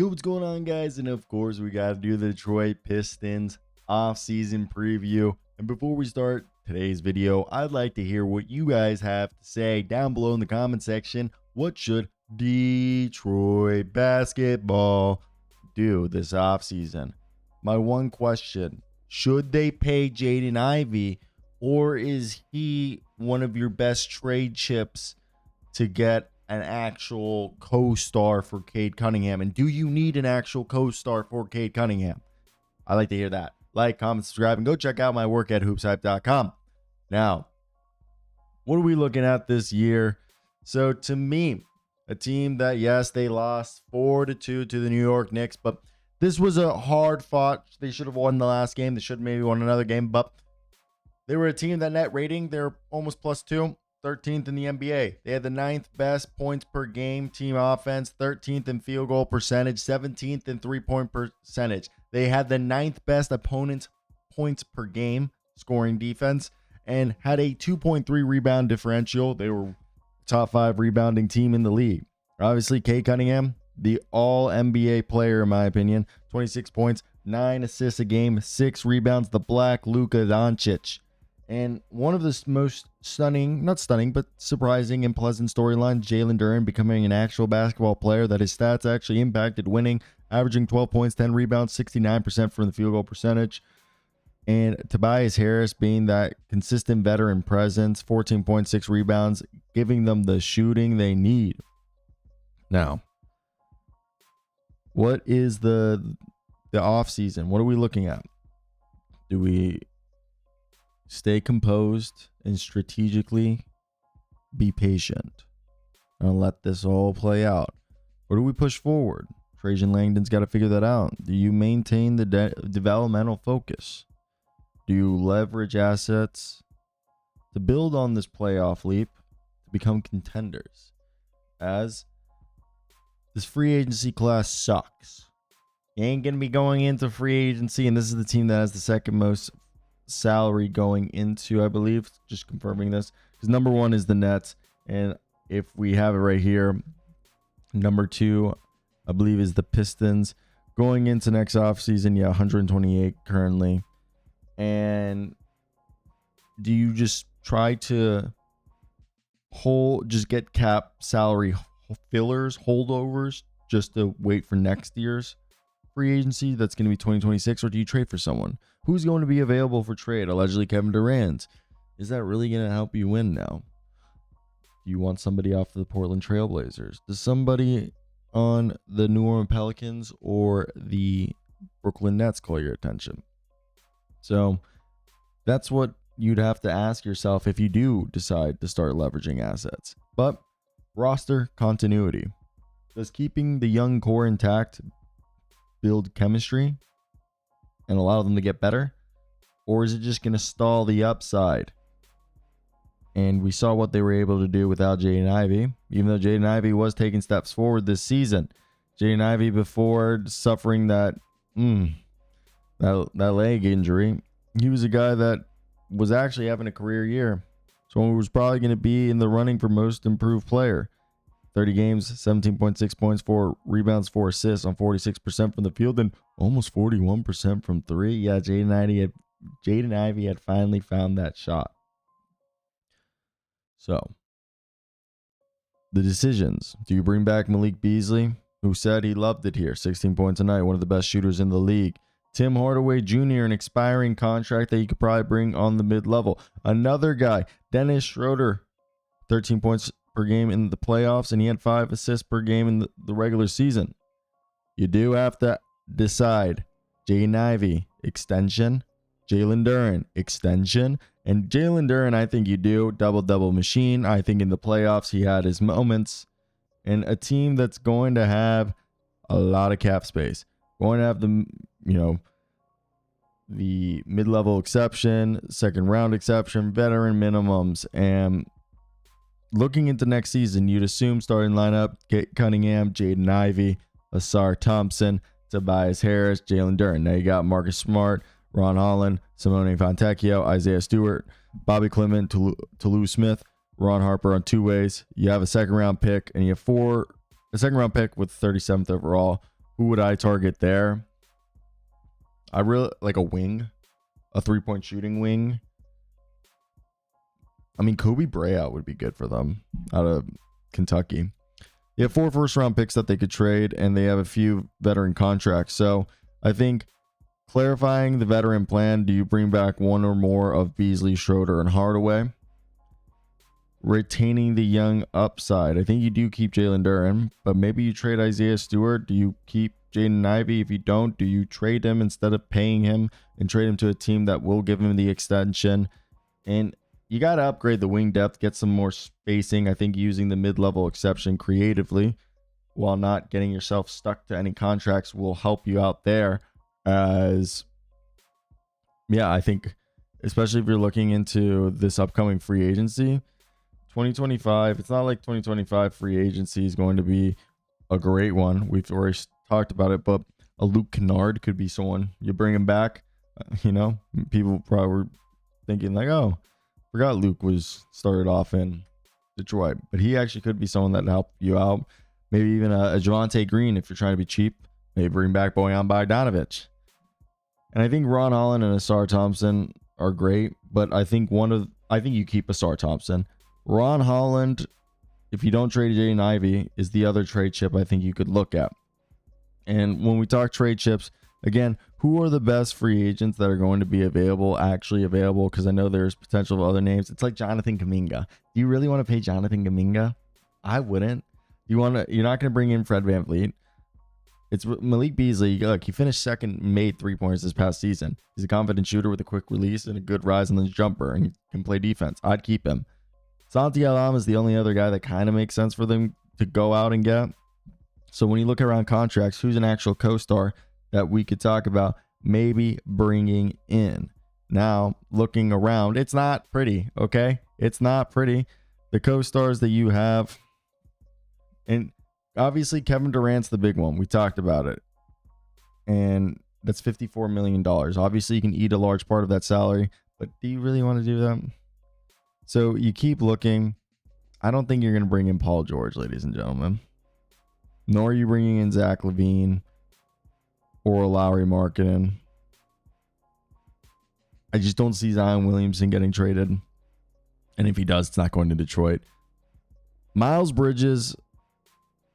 Yo, what's going on, guys? And of course, we got to do the Detroit Pistons off-season preview. And before we start today's video, I'd like to hear what you guys have to say down below in the comment section. What should Detroit basketball do this offseason? My one question, should they pay Jaden Ivey, or is he one of your best trade chips to get an actual co-star for Cade Cunningham? And do you need an actual co-star for Cade Cunningham? I'd like to hear that. Like, comment, subscribe, and go check out my work at hoopshype.com. Now, what are we looking at this year? So to me, a team that, yes, they lost 4-2 to the New York Knicks, but this was a hard fought. They should have won the last game. They should have maybe won another game, but they were a team that net rating, they're almost +2. 13th in the NBA. They had the 9th best points per game team offense, 13th in field goal percentage, 17th in three-point percentage. They had the 9th best opponent's points per game scoring defense and had a 2.3 rebound differential. They were top 5 rebounding team in the league. Obviously, Cade Cunningham, the all-NBA player in my opinion, 26 points, 9 assists a game, 6 rebounds, the Black Luka Doncic. And one of the most stunning, not stunning, but surprising and pleasant storylines, Jalen Duren becoming an actual basketball player that his stats actually impacted winning, averaging 12 points, 10 rebounds, 69% from the field goal percentage. And Tobias Harris being that consistent veteran presence, 14.6 rebounds, giving them the shooting they need. Now, what is the offseason? What are we looking at? Do we stay composed and strategically be patient and let this all play out? Or do we push forward? Trajan Langdon's got to figure that out. Do you maintain the developmental focus? Do you leverage assets to build on this playoff leap to become contenders? As this free agency class sucks. You ain't going to be going into free agency, and this is the team that has the second most salary going into, I believe, just confirming this, because number 1 is the Nets, and if we have it right here, number 2 I believe is the Pistons going into next offseason. 128 currently. And do you just try to just get cap salary fillers, holdovers, just to wait for next year's free agency that's going to be 2026, or do you trade for someone? Who's going to be available for trade? Allegedly Kevin Durant. Is that really going to help you win now? Do you want somebody off the Portland Trailblazers? Does somebody on the New Orleans Pelicans or the Brooklyn Nets call your attention? So that's what you'd have to ask yourself if you do decide to start leveraging assets. But roster continuity. Does keeping the young core intact build chemistry and allow them to get better? Or is it just going to stall the upside? And we saw what they were able to do without Jaden Ivey, even though Jaden Ivey was taking steps forward this season. Jaden Ivey, before suffering that leg injury, he was a guy that was actually having a career year. So he was probably going to be in the running for most improved player. 30 games, 17.6 points, 4 rebounds, 4 assists on 46% from the field, and almost 41% from 3. Yeah, Jaden Ivey had finally found that shot. So, the decisions. Do you bring back Malik Beasley, who said he loved it here? 16 points a night, one of the best shooters in the league. Tim Hardaway Jr., an expiring contract that you could probably bring on the mid-level. Another guy, Dennis Schröder, 13 points per game in the playoffs, and he had 5 assists per game in the regular season. You do have to decide. Jaden Ivey, extension. Jalen Duren, extension. And Jalen Duren, I think you do. Double-double machine. I think in the playoffs he had his moments. And a team that's going to have a lot of cap space. Going to have the mid-level exception, second round exception, veteran minimums, and looking into next season, you'd assume starting lineup: Cade Cunningham, Jaden Ivey, Asar Thompson, Tobias Harris, Jalen Duren. Now you got Marcus Smart, Ron Holland, Simone Fontecchio, Isaiah Stewart, Bobby Clement, Toulouse Smith, Ron Harper on two ways. You have a second round pick, and you have a second round pick with 37th overall, Who would I target there? I really like a wing, a 3-point shooting wing. I mean, Kobe Bryant would be good for them out of Kentucky. They have 4 first-round picks that they could trade, and they have a few veteran contracts. So I think clarifying the veteran plan, do you bring back one or more of Beasley, Schröder, and Hardaway? Retaining the young upside. I think you do keep Jalen Duren, but maybe you trade Isaiah Stewart. Do you keep Jaden Ivey? If you don't, do you trade him instead of paying him and trade him to a team that will give him the extension? And you got to upgrade the wing depth, get some more spacing. I think using the mid-level exception creatively while not getting yourself stuck to any contracts will help you out there. As yeah, I think especially if you're looking into this upcoming free agency, 2025, it's not like 2025 free agency is going to be a great one. We've already talked about it, but a Luke Kennard could be someone. You bring him back, people probably were thinking like, oh, forgot Luke was started off in Detroit, but he actually could be someone that help you out. Maybe even a Javonte Green if you're trying to be cheap. Maybe bring back Bojan Bogdanovic. And I think Ron Holland and Asar Thompson are great, but I think you keep Asar Thompson. Ron Holland, if you don't trade Jaden Ivey, is the other trade chip I think you could look at. And when we talk trade chips, again, who are the best free agents that are going to be actually available? Because I know there's potential of other names. It's like Jonathan Kuminga. Do you really want to pay Jonathan Kuminga? I wouldn't. You're not going to bring in Fred VanVleet. It's Malik Beasley. Look, he finished second, made 3 points this past season. He's a confident shooter with a quick release and a good rise on the jumper, and he can play defense. I'd keep him. Santi Alama is the only other guy that kind of makes sense for them to go out and get. So when you look around contracts, who's an actual co-star that we could talk about maybe bringing in? Now, looking around, it's not pretty, okay? It's not pretty. The co-stars that you have, and obviously Kevin Durant's the big one. We talked about it. And that's $54 million. Obviously, you can eat a large part of that salary, but do you really want to do that? So you keep looking. I don't think you're going to bring in Paul George, ladies and gentlemen. Nor are you bringing in Zach LaVine or Lowry Markkanen. I just don't see Zion Williamson getting traded. And if he does, it's not going to Detroit. Miles Bridges,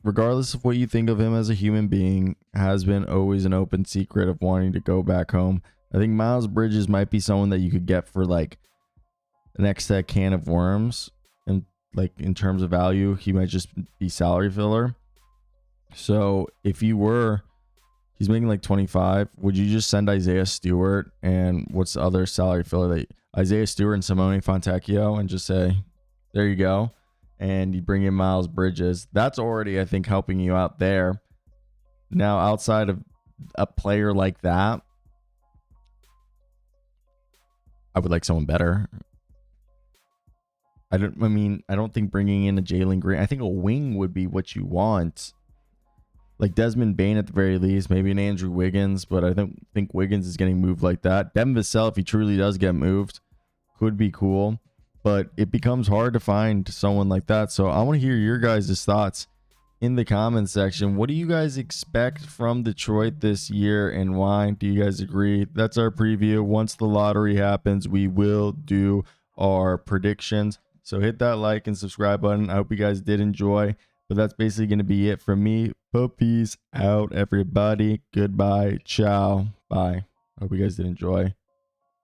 regardless of what you think of him as a human being, has been always an open secret of wanting to go back home. I think Miles Bridges might be someone that you could get for like an extra can of worms. And like in terms of value, he might just be salary filler. So if you were, he's making like 25. Would you just send Isaiah Stewart and what's the other salary filler that Isaiah Stewart and Simone Fontecchio and just say, there you go. And you bring in Miles Bridges. That's already, I think, helping you out there. Now, outside of a player like that, I would like someone better. I don't think bringing in a Jalen Green, I think a wing would be what you want. Like Desmond Bane at the very least, maybe an Andrew Wiggins, but I don't think Wiggins is getting moved like that. Devin Vassell, if he truly does get moved, could be cool, but it becomes hard to find someone like that. So I want to hear your guys' thoughts in the comments section. What do you guys expect from Detroit this year and why? Do you guys agree? That's our preview. Once the lottery happens, we will do our predictions. So hit that like and subscribe button. I hope you guys did enjoy. But that's basically going to be it from me. Peace out, everybody. Goodbye. Ciao. Bye. Hope you guys did enjoy.